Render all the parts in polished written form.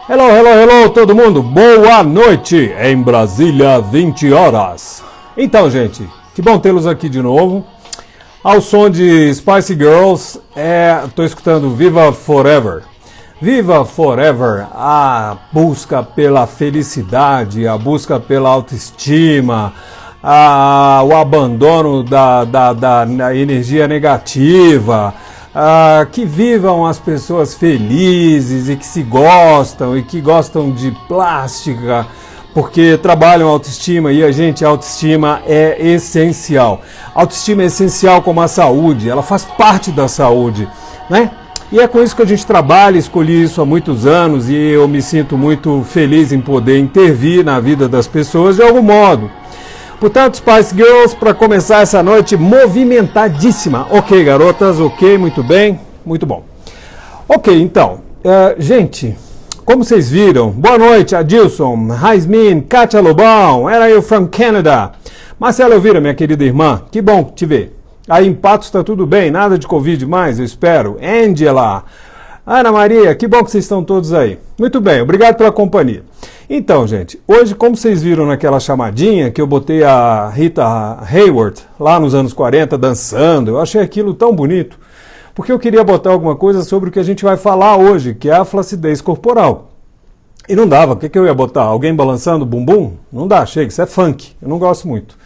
Hello, hello, hello, todo mundo. Boa noite em Brasília, 20 horas. Então, gente, que bom tê-los aqui de novo. Ao som de Spice Girls, tô escutando Viva Forever. Viva Forever, a busca pela felicidade, a busca pela autoestima, o abandono da energia negativa. Que vivam as pessoas felizes e que se gostam e que gostam de plástica, porque trabalham autoestima e a autoestima é essencial. Autoestima é essencial como a saúde, ela faz parte da saúde, né? E é com isso que a gente trabalha, escolhi isso há muitos anos e eu me sinto muito feliz em poder intervir na vida das pessoas de algum modo. Portanto, Spice Girls, para começar essa noite movimentadíssima. Ok, garotas, ok, muito bem, muito bom. Ok, então, gente, como vocês viram, boa noite, Adilson, Raismin, Kátia Lobão, where are you from Canada? Marcela Elvira, minha querida irmã, que bom te ver. Aí em Patos está tudo bem, nada de Covid mais, eu espero. Angela, Ana Maria, que bom que vocês estão todos aí. Muito bem, obrigado pela companhia. Então, gente, hoje, como vocês viram naquela chamadinha que eu botei a Rita Hayworth lá nos anos 40 dançando, eu achei aquilo tão bonito, porque eu queria botar alguma coisa sobre o que a gente vai falar hoje, que é a flacidez corporal. E não dava, o que eu ia botar? Alguém balançando o bumbum? Não dá, chega, isso é funk, eu não gosto muito.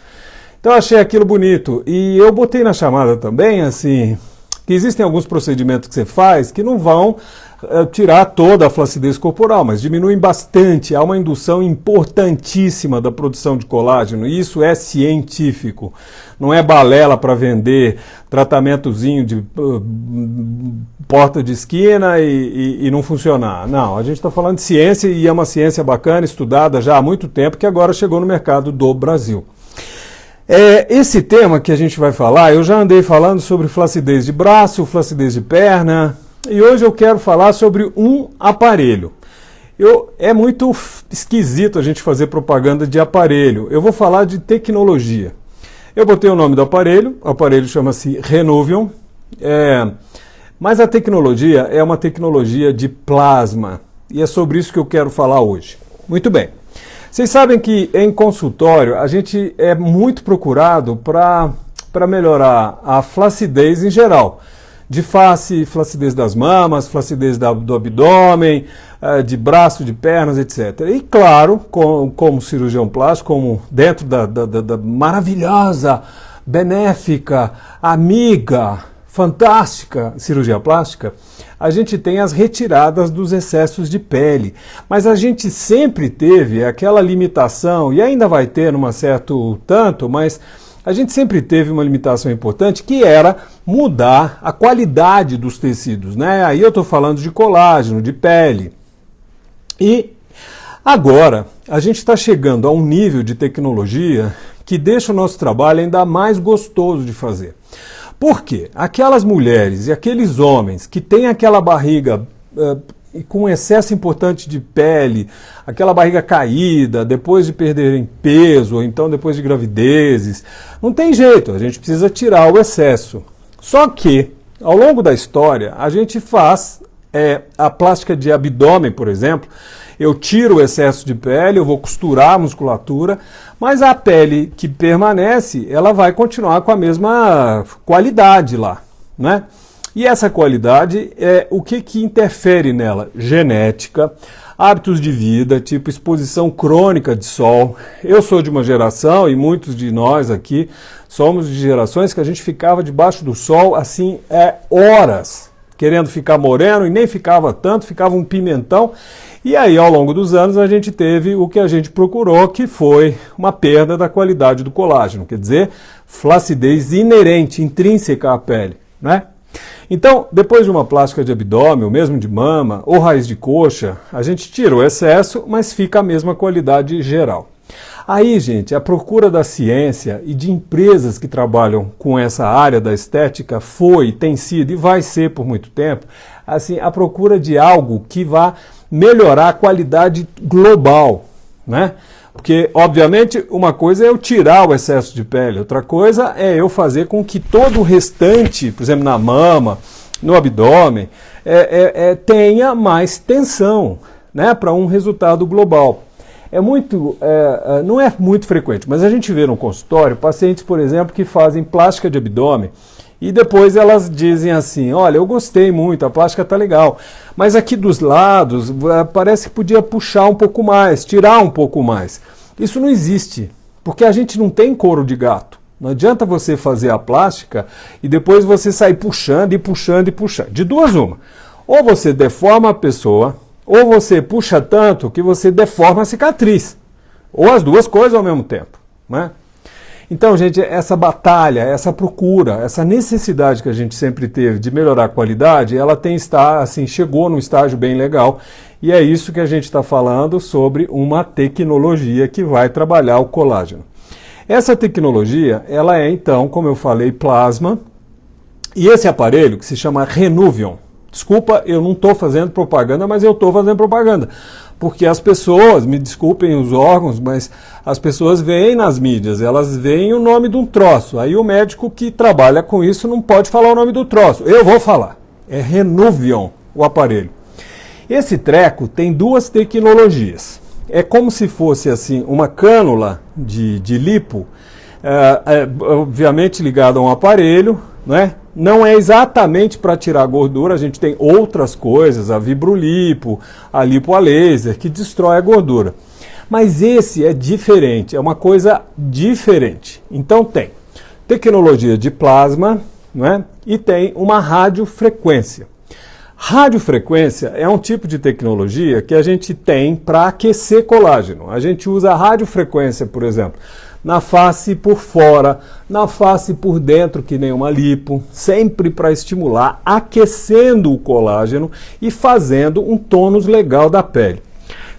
Então eu achei aquilo bonito, e eu botei na chamada também, assim, que existem alguns procedimentos que você faz que não vão tirar toda a flacidez corporal, mas diminuem bastante. Há uma indução importantíssima da produção de colágeno, e isso é científico. Não é balela para vender tratamentozinho de porta de esquina e não funcionar. Não, a gente está falando de ciência e é uma ciência bacana, estudada já há muito tempo, que agora chegou no mercado do Brasil. Esse tema que a gente vai falar, eu já andei falando sobre flacidez de braço, flacidez de perna, e hoje eu quero falar sobre um aparelho. É muito esquisito a gente fazer propaganda de aparelho. Eu vou falar de tecnologia. Eu botei o nome do aparelho, o aparelho chama-se Renovion, mas a tecnologia é uma tecnologia de plasma, e é sobre isso que eu quero falar hoje. Muito bem. Vocês sabem que em consultório a gente é muito procurado para melhorar a flacidez em geral. De face, flacidez das mamas, flacidez do abdômen, de braço, de pernas, etc. E claro, como cirurgião plástico, como dentro da maravilhosa, benéfica, amiga, fantástica cirurgia plástica, a gente tem as retiradas dos excessos de pele. Mas a gente sempre teve aquela limitação, e ainda vai ter numa certo tanto, mas a gente sempre teve uma limitação importante, que era mudar a qualidade dos tecidos, né? Aí eu estou falando de colágeno, de pele. E agora a gente está chegando a um nível de tecnologia que deixa o nosso trabalho ainda mais gostoso de fazer. Por quê? Aquelas mulheres e aqueles homens que têm aquela barriga com excesso importante de pele, aquela barriga caída, depois de perderem peso, ou então depois de gravidezes, não tem jeito, a gente precisa tirar o excesso. Só que, ao longo da história, a gente faz a plástica de abdômen, por exemplo, eu tiro o excesso de pele, eu vou costurar a musculatura, mas a pele que permanece, ela vai continuar com a mesma qualidade lá, né? E essa qualidade o que interfere nela? Genética, hábitos de vida, tipo exposição crônica de sol. Eu sou de uma geração, e muitos de nós aqui somos de gerações que a gente ficava debaixo do sol assim horas, querendo ficar moreno, e nem ficava tanto, ficava um pimentão. E aí, ao longo dos anos, a gente teve o que a gente procurou, que foi uma perda da qualidade do colágeno, quer dizer, flacidez inerente, intrínseca à pele, né? Então, depois de uma plástica de abdômen, ou mesmo de mama, ou raiz de coxa, a gente tira o excesso, mas fica a mesma qualidade geral. Aí, gente, a procura da ciência e de empresas que trabalham com essa área da estética tem sido e vai ser por muito tempo, assim, a procura de algo que vá melhorar a qualidade global, né? Porque, obviamente, uma coisa é eu tirar o excesso de pele, outra coisa é eu fazer com que todo o restante, por exemplo, na mama, no abdômen, tenha mais tensão, né, para um resultado global. Não é muito frequente, mas a gente vê no consultório pacientes, por exemplo, que fazem plástica de abdômen e depois elas dizem assim, olha, eu gostei muito, a plástica tá legal, mas aqui dos lados parece que podia puxar um pouco mais, tirar um pouco mais. Isso não existe, porque a gente não tem couro de gato. Não adianta você fazer a plástica e depois você sair puxando e puxando e puxando. De duas uma. Ou você deforma a pessoa, ou você puxa tanto que você deforma a cicatriz. Ou as duas coisas ao mesmo tempo, né? Então, gente, essa batalha, essa procura, essa necessidade que a gente sempre teve de melhorar a qualidade, ela chegou num estágio bem legal. E é isso que a gente está falando sobre uma tecnologia que vai trabalhar o colágeno. Essa tecnologia, ela é então, como eu falei, plasma. E esse aparelho, que se chama Renuvion. Desculpa, eu não estou fazendo propaganda, mas eu estou fazendo propaganda. Porque as pessoas, me desculpem os órgãos, mas as pessoas veem nas mídias, elas veem o nome de um troço. Aí o médico que trabalha com isso não pode falar o nome do troço. Eu vou falar. É Renuvion, o aparelho. Esse treco tem duas tecnologias. É como se fosse assim uma cânula de lipo, obviamente ligada a um aparelho, né? Não é exatamente para tirar gordura, a gente tem outras coisas, a vibrolipo, a lipo a laser, que destrói a gordura. Mas esse é diferente, é uma coisa diferente. Então tem tecnologia de plasma, né? E tem uma radiofrequência. Radiofrequência é um tipo de tecnologia que a gente tem para aquecer colágeno. A gente usa a radiofrequência, por exemplo, na face por fora, na face por dentro, que nem uma lipo, sempre para estimular, aquecendo o colágeno e fazendo um tônus legal da pele.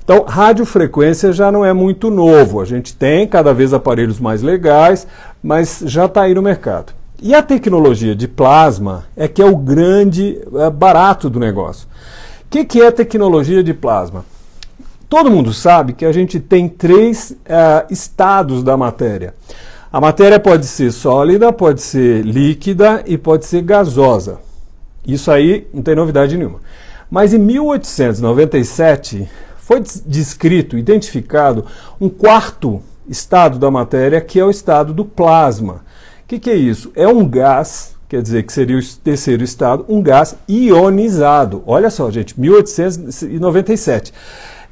Então, radiofrequência já não é muito novo, a gente tem cada vez aparelhos mais legais, mas já está aí no mercado. E a tecnologia de plasma é que é o grande barato do negócio. O que é a tecnologia de plasma? Todo mundo sabe que a gente tem três estados da matéria. A matéria pode ser sólida, pode ser líquida e pode ser gasosa. Isso aí não tem novidade nenhuma. Mas em 1897 foi descrito, identificado, um quarto estado da matéria, que é o estado do plasma. O que é isso? É um gás, quer dizer que seria o terceiro estado, um gás ionizado. Olha só, gente, 1897.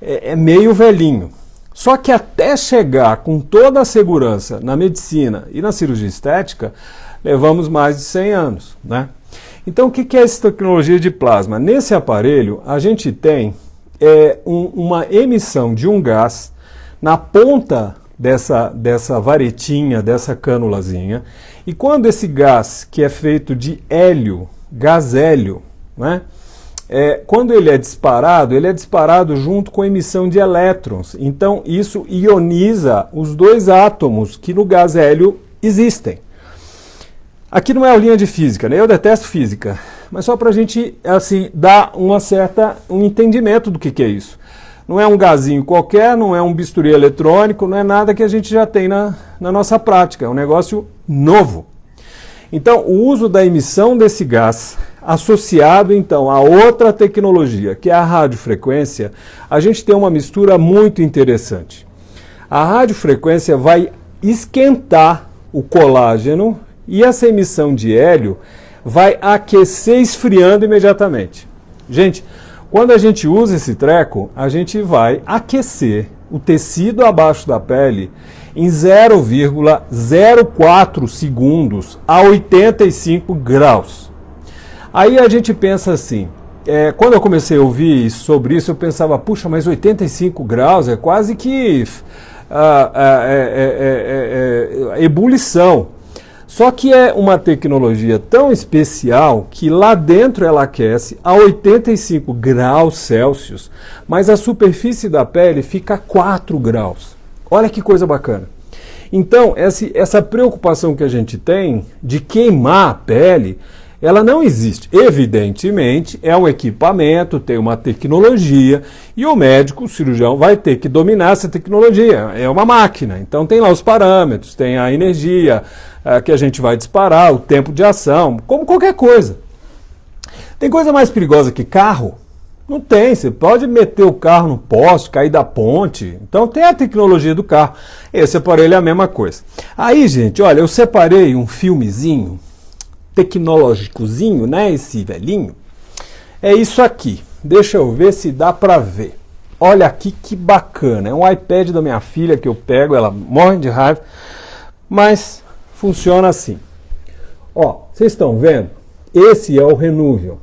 É meio velhinho. Só que até chegar com toda a segurança na medicina e na cirurgia estética, levamos mais de 100 anos, né? Então, o que é essa tecnologia de plasma? Nesse aparelho, a gente tem uma emissão de um gás na ponta dessa varetinha, dessa cânulazinha, e quando esse gás, que é feito de hélio, gás hélio, né? Quando ele é disparado junto com a emissão de elétrons. Então, isso ioniza os dois átomos que no gás hélio existem. Aqui não é aulinha de física, né? Eu detesto física, mas só para a gente assim, dar um entendimento do que é isso. Não é um gazinho qualquer, não é um bisturi eletrônico, não é nada que a gente já tem na nossa prática, é um negócio novo. Então, o uso da emissão desse gás, associado então a outra tecnologia, que é a radiofrequência, a gente tem uma mistura muito interessante. A radiofrequência vai esquentar o colágeno e essa emissão de hélio vai aquecer esfriando imediatamente. Gente, quando a gente usa esse treco, a gente vai aquecer o tecido abaixo da pele em 0,04 segundos a 85 graus. Aí a gente pensa assim, quando eu comecei a ouvir sobre isso, eu pensava, puxa, mas 85 graus é quase que ebulição. Só que é uma tecnologia tão especial que lá dentro ela aquece a 85 graus Celsius, mas a superfície da pele fica a 4 graus. Olha que coisa bacana. Então, essa preocupação que a gente tem de queimar a pele, ela não existe. Evidentemente, é um equipamento, tem uma tecnologia, e o médico, o cirurgião, vai ter que dominar essa tecnologia. É uma máquina, então tem lá os parâmetros, tem a energia que a gente vai disparar, o tempo de ação, como qualquer coisa. Tem coisa mais perigosa que carro? Não tem, você pode meter o carro no poste, cair da ponte. Então tem a tecnologia do carro. Esse aparelho é a mesma coisa. Aí, gente, olha, eu separei um filmezinho tecnológicozinho, né? Esse velhinho. É isso aqui. Deixa eu ver se dá pra ver. Olha aqui que bacana. É um iPad da minha filha que eu pego, ela morre de raiva, mas funciona assim. Ó, vocês estão vendo? Esse é o Renuvion.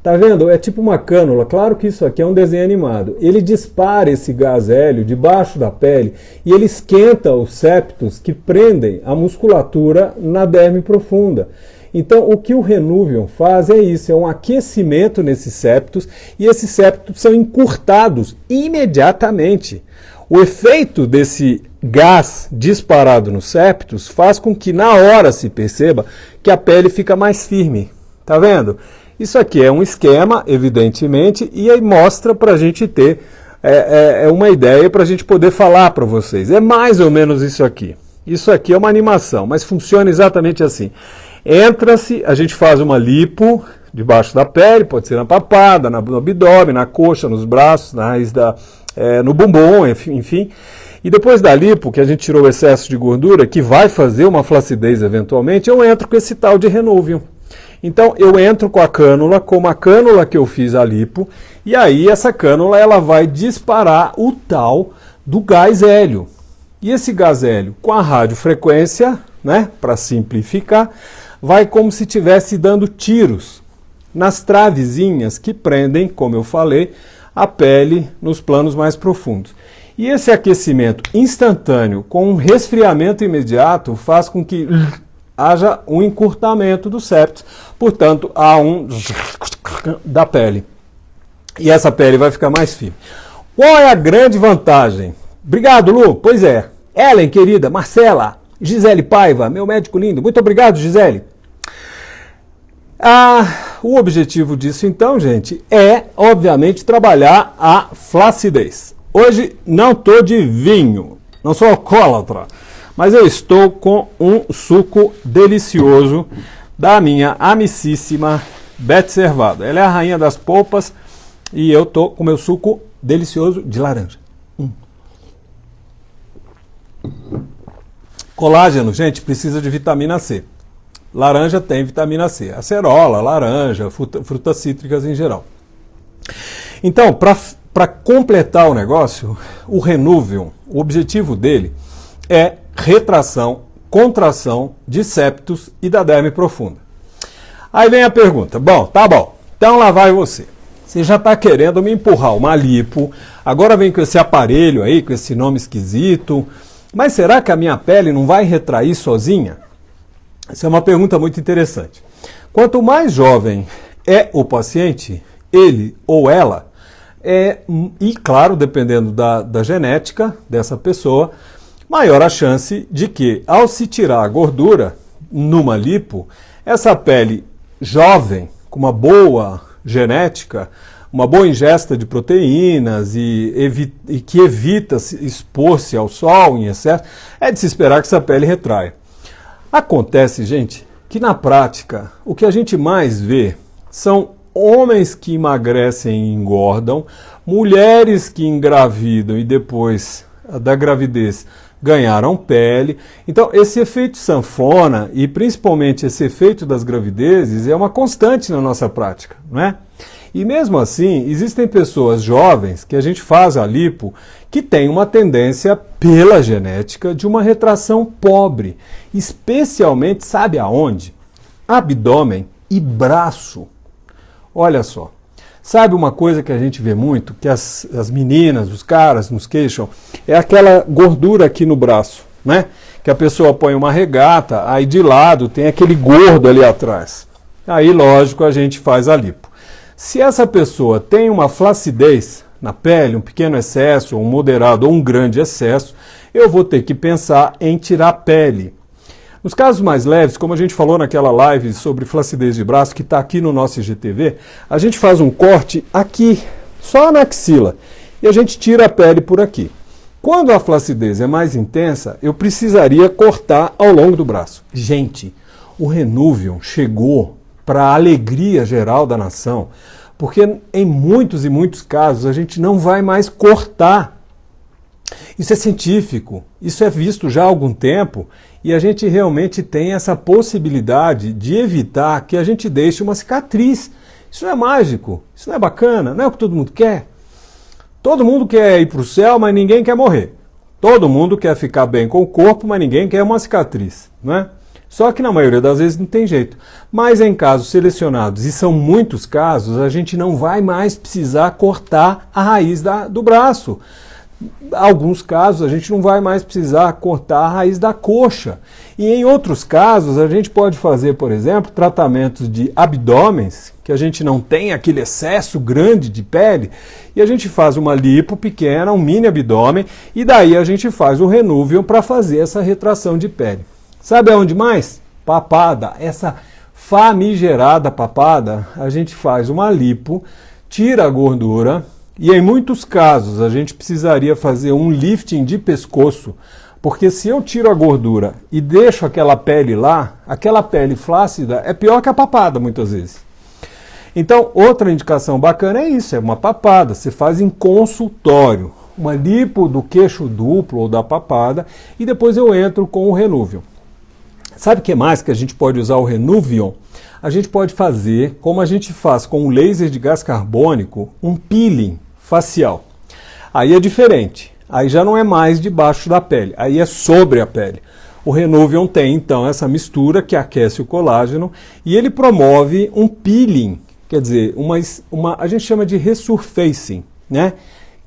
Tá vendo? É tipo uma cânula. Claro que isso aqui é um desenho animado. Ele dispara esse gás hélio debaixo da pele e ele esquenta os septos que prendem a musculatura na derme profunda. Então, o que o Renuvion faz é isso, é um aquecimento nesses septos e esses septos são encurtados imediatamente. O efeito desse gás disparado nos septos faz com que na hora se perceba que a pele fica mais firme. Tá vendo? Isso aqui é um esquema, evidentemente, e aí mostra para a gente ter uma ideia para a gente poder falar para vocês. É mais ou menos isso aqui. Isso aqui é uma animação, mas funciona exatamente assim. Entra-se, a gente faz uma lipo debaixo da pele, pode ser na papada, no abdômen, na coxa, nos braços, na raiz no bumbum, enfim. E depois da lipo, que a gente tirou o excesso de gordura, que vai fazer uma flacidez eventualmente, eu entro com esse tal de Renuvion. Então eu entro com a cânula, como a cânula que eu fiz a lipo, e aí essa cânula ela vai disparar o tal do gás hélio. E esse gás hélio com a radiofrequência, né, para simplificar, vai como se estivesse dando tiros nas travezinhas que prendem, como eu falei, a pele nos planos mais profundos. E esse aquecimento instantâneo com um resfriamento imediato faz com que haja um encurtamento dos septos, portanto, há um da pele. E essa pele vai ficar mais firme. Qual é a grande vantagem? Obrigado, Lu. Pois é. Ellen, querida, Marcela, Gisele Paiva, meu médico lindo. Muito obrigado, Gisele. O objetivo disso, então, gente, é, obviamente, trabalhar a flacidez. Hoje não estou de vinho, não sou alcoólatra, mas eu estou com um suco delicioso da minha amicíssima Beth Servado. Ela é a rainha das polpas e eu estou com meu suco delicioso de laranja. Colágeno, gente, precisa de vitamina C. Laranja tem vitamina C. Acerola, laranja, frutas cítricas em geral. Então, para completar o negócio, o Renuvion, o objetivo dele é retração, contração de septos e da derme profunda. Aí vem a pergunta, bom, então lá vai você. Você já está querendo me empurrar uma lipo, agora vem com esse aparelho aí, com esse nome esquisito, mas será que a minha pele não vai retrair sozinha? Essa é uma pergunta muito interessante. Quanto mais jovem é o paciente, ele ou ela, e claro, dependendo da genética dessa pessoa, maior a chance de que, ao se tirar a gordura numa lipo, essa pele jovem, com uma boa genética, uma boa ingesta de proteínas e que evita expor-se ao sol em excesso, é de se esperar que essa pele retraia. Acontece, gente, que na prática o que a gente mais vê são homens que emagrecem e engordam, mulheres que engravidam e depois da gravidez ganharam pele. Então, esse efeito sanfona e principalmente esse efeito das gravidezes é uma constante na nossa prática, não é? E mesmo assim, existem pessoas jovens que a gente faz a lipo que tem uma tendência pela genética de uma retração pobre, especialmente, sabe aonde? Abdômen e braço. Olha só. Sabe uma coisa que a gente vê muito, que as meninas, os caras nos queixam, é aquela gordura aqui no braço, né? Que a pessoa põe uma regata, aí de lado tem aquele gordo ali atrás. Aí, lógico, a gente faz a lipo. Se essa pessoa tem uma flacidez na pele, um pequeno excesso, um moderado ou um grande excesso, eu vou ter que pensar em tirar a pele. Nos casos mais leves, como a gente falou naquela live sobre flacidez de braço, que está aqui no nosso IGTV, a gente faz um corte aqui, só na axila, e a gente tira a pele por aqui. Quando a flacidez é mais intensa, eu precisaria cortar ao longo do braço. Gente, o Renuvion chegou para a alegria geral da nação, Porque em muitos e muitos casos a gente não vai mais cortar. Isso é científico, isso é visto já há algum tempo e a gente realmente tem essa possibilidade de evitar que a gente deixe uma cicatriz. Isso não é mágico, isso não é bacana, não é o que todo mundo quer. Todo mundo quer ir para o céu, mas ninguém quer morrer. Todo mundo quer ficar bem com o corpo, mas ninguém quer uma cicatriz, não é? Só que na maioria das vezes não tem jeito. Mas em casos selecionados, e são muitos casos, a gente não vai mais precisar cortar a raiz do braço. Alguns casos a gente não vai mais precisar cortar a raiz da coxa. E em outros casos a gente pode fazer, por exemplo, tratamentos de abdômenes, que a gente não tem aquele excesso grande de pele, e a gente faz uma lipo pequena, um mini abdômen, e daí a gente faz o Renuvium para fazer essa retração de pele. Sabe aonde mais? Papada. Essa famigerada papada, a gente faz uma lipo, tira a gordura, e em muitos casos a gente precisaria fazer um lifting de pescoço, porque se eu tiro a gordura e deixo aquela pele lá, aquela pele flácida é pior que a papada muitas vezes. Então, outra indicação bacana é isso, é uma papada, você faz em consultório, uma lipo do queixo duplo ou da papada, e depois eu entro com o Renuvium. Sabe o que mais que a gente pode usar o Renuvium? A gente pode fazer, como a gente faz com o laser de gás carbônico, um peeling facial. Aí é diferente, aí já não é mais debaixo da pele, aí é sobre a pele. O Renuvium tem então essa mistura que aquece o colágeno e ele promove um peeling, quer dizer, a gente chama de resurfacing, né?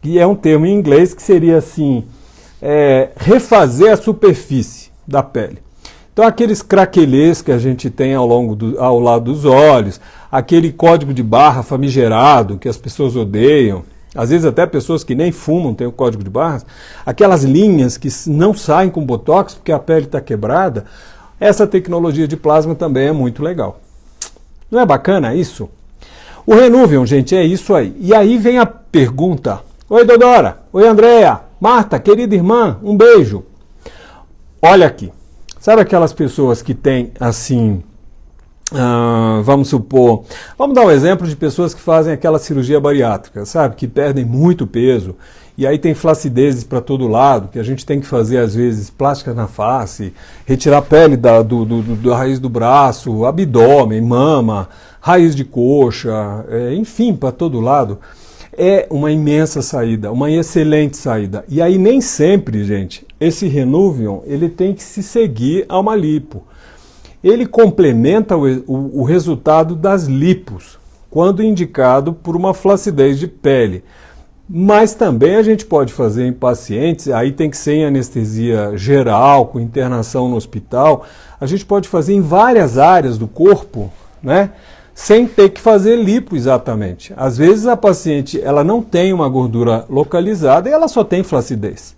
Que é um termo em inglês que seria assim, refazer a superfície da pele. Então aqueles craquelês que a gente tem ao lado dos olhos, aquele código de barra famigerado que as pessoas odeiam, às vezes até pessoas que nem fumam têm o código de barras, aquelas linhas que não saem com botox porque a pele está quebrada, essa tecnologia de plasma também é muito legal. Não é bacana isso? O Renuvium, gente, é isso aí. E aí vem a pergunta. Oi, Dodora. Oi, Andréa. Marta, querida irmã, um beijo. Olha aqui. Sabe aquelas pessoas que têm, assim, vamos supor, vamos dar um exemplo de pessoas que fazem aquela cirurgia bariátrica, sabe? Que perdem muito peso e aí tem flacidezes para todo lado, que a gente tem que fazer, às vezes, plástica na face, retirar a pele da raiz do braço, abdômen, mama, raiz de coxa, enfim, para todo lado. É uma imensa saída, uma excelente saída. E aí nem sempre, gente, esse Renuvium, ele tem que se seguir a uma lipo. Ele complementa o resultado das lipos, quando indicado por uma flacidez de pele. Mas também a gente pode fazer em pacientes, aí tem que ser em anestesia geral, com internação no hospital, a gente pode fazer em várias áreas do corpo, né? Sem ter que fazer lipo exatamente. Às vezes a paciente ela não tem uma gordura localizada e ela só tem flacidez.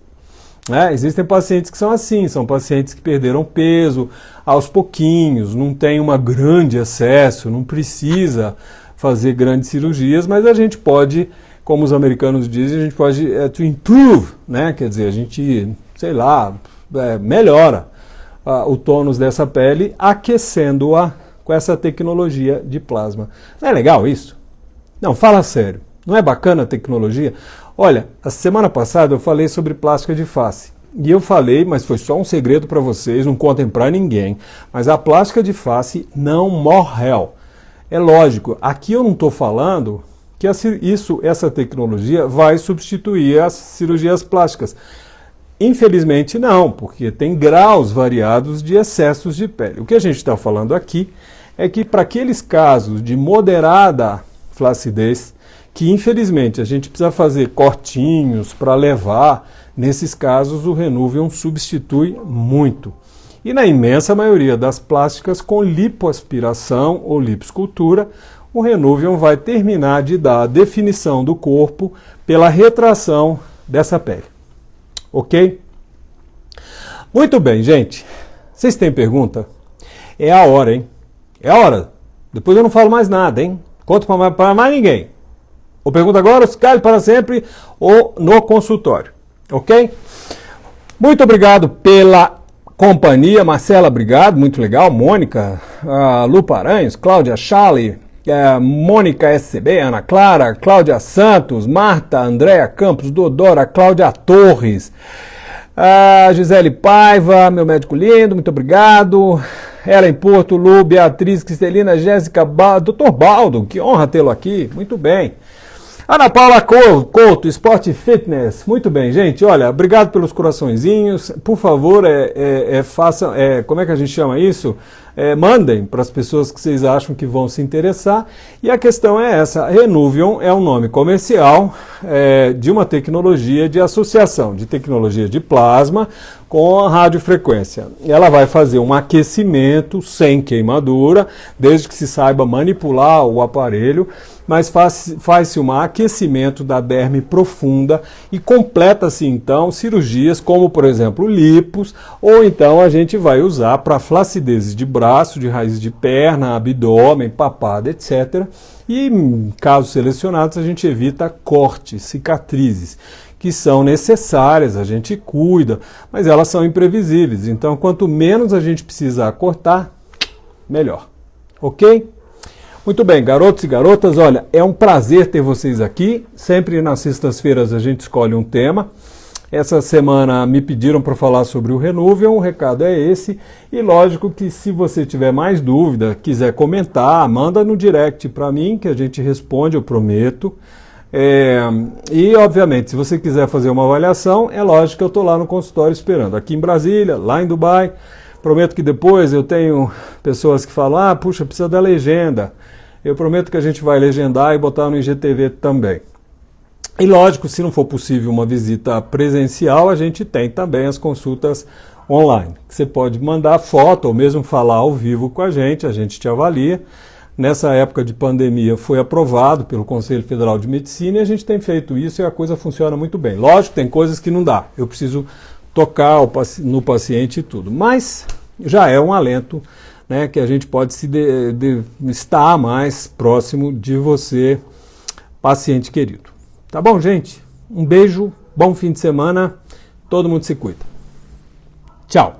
Existem pacientes que são assim, são pacientes que perderam peso aos pouquinhos, não tem um grande excesso, não precisa fazer grandes cirurgias, mas a gente pode, como os americanos dizem, a gente pode to improve, né? Quer dizer, a gente, sei lá, melhora o tônus dessa pele, aquecendo-a com essa tecnologia de plasma. Não é legal isso? Não, fala sério. Não é bacana a tecnologia? Olha, a semana passada eu falei sobre plástica de face. E eu falei, mas foi só um segredo para vocês, não contem para ninguém. Mas a plástica de face não morreu. É lógico, aqui eu não estou falando que essa tecnologia vai substituir as cirurgias plásticas. Infelizmente não, porque tem graus variados de excessos de pele. O que a gente está falando aqui é que para aqueles casos de moderada flacidez, que infelizmente a gente precisa fazer cortinhos para levar, nesses casos o Renuvium substitui muito. E na imensa maioria das plásticas com lipoaspiração ou lipoescultura, o Renuvium vai terminar de dar a definição do corpo pela retração dessa pele. Ok? Muito bem, gente. Vocês têm pergunta? É a hora, hein? É a hora. Depois eu não falo mais nada, hein? Conto para mais ninguém. Ou pergunta agora, ou se cale para sempre, ou no consultório. Ok? Muito obrigado pela companhia. Marcela, obrigado. Muito legal. Mônica, Lu Paranhos, Cláudia, Charlie, Mônica SCB, Ana Clara, Cláudia Santos, Marta, Andréa Campos, Dodora, Cláudia Torres, Gisele Paiva, meu médico lindo, muito obrigado. Ellen Porto, Lu, Beatriz, Cristelina, Jéssica, Dr. Baldo, que honra tê-lo aqui, muito bem. Ana Paula Couto, Esporte Fitness, muito bem, gente, olha, obrigado pelos coraçõezinhos, por favor, façam, como é que a gente chama isso? Mandem para as pessoas que vocês acham que vão se interessar, e a questão é essa, a Renuvion é um nome comercial de uma tecnologia de associação, de tecnologia de plasma com a radiofrequência. Ela vai fazer um aquecimento sem queimadura, desde que se saiba manipular o aparelho, mas faz-se um aquecimento da derme profunda e completa-se então cirurgias como, por exemplo, lipos, ou então a gente vai usar para flacidezes de braço, de raiz de perna, abdômen, papada, etc. E em casos selecionados a gente evita cortes, cicatrizes, que são necessárias, a gente cuida, mas elas são imprevisíveis. Então, quanto menos a gente precisar cortar, melhor. Ok? Muito bem, garotos e garotas, olha, é um prazer ter vocês aqui. Sempre nas sextas-feiras a gente escolhe um tema. Essa semana me pediram para falar sobre o Renuvion, o recado é esse. E lógico que se você tiver mais dúvida, quiser comentar, manda no direct para mim que a gente responde, eu prometo. E obviamente, se você quiser fazer uma avaliação, é lógico que eu estou lá no consultório esperando. Aqui em Brasília, lá em Dubai. Prometo que depois eu tenho pessoas que falam, puxa, precisa da legenda. Eu prometo que a gente vai legendar e botar no IGTV também. E lógico, se não for possível uma visita presencial, a gente tem também as consultas online. Você pode mandar foto ou mesmo falar ao vivo com a gente te avalia. Nessa época de pandemia foi aprovado pelo Conselho Federal de Medicina e a gente tem feito isso e a coisa funciona muito bem. Lógico, tem coisas que não dá. Eu preciso tocar no paciente e tudo. Mas já é um alento, né, que a gente pode estar mais próximo de você, paciente querido. Tá bom, gente? Um beijo, bom fim de semana, todo mundo se cuida. Tchau!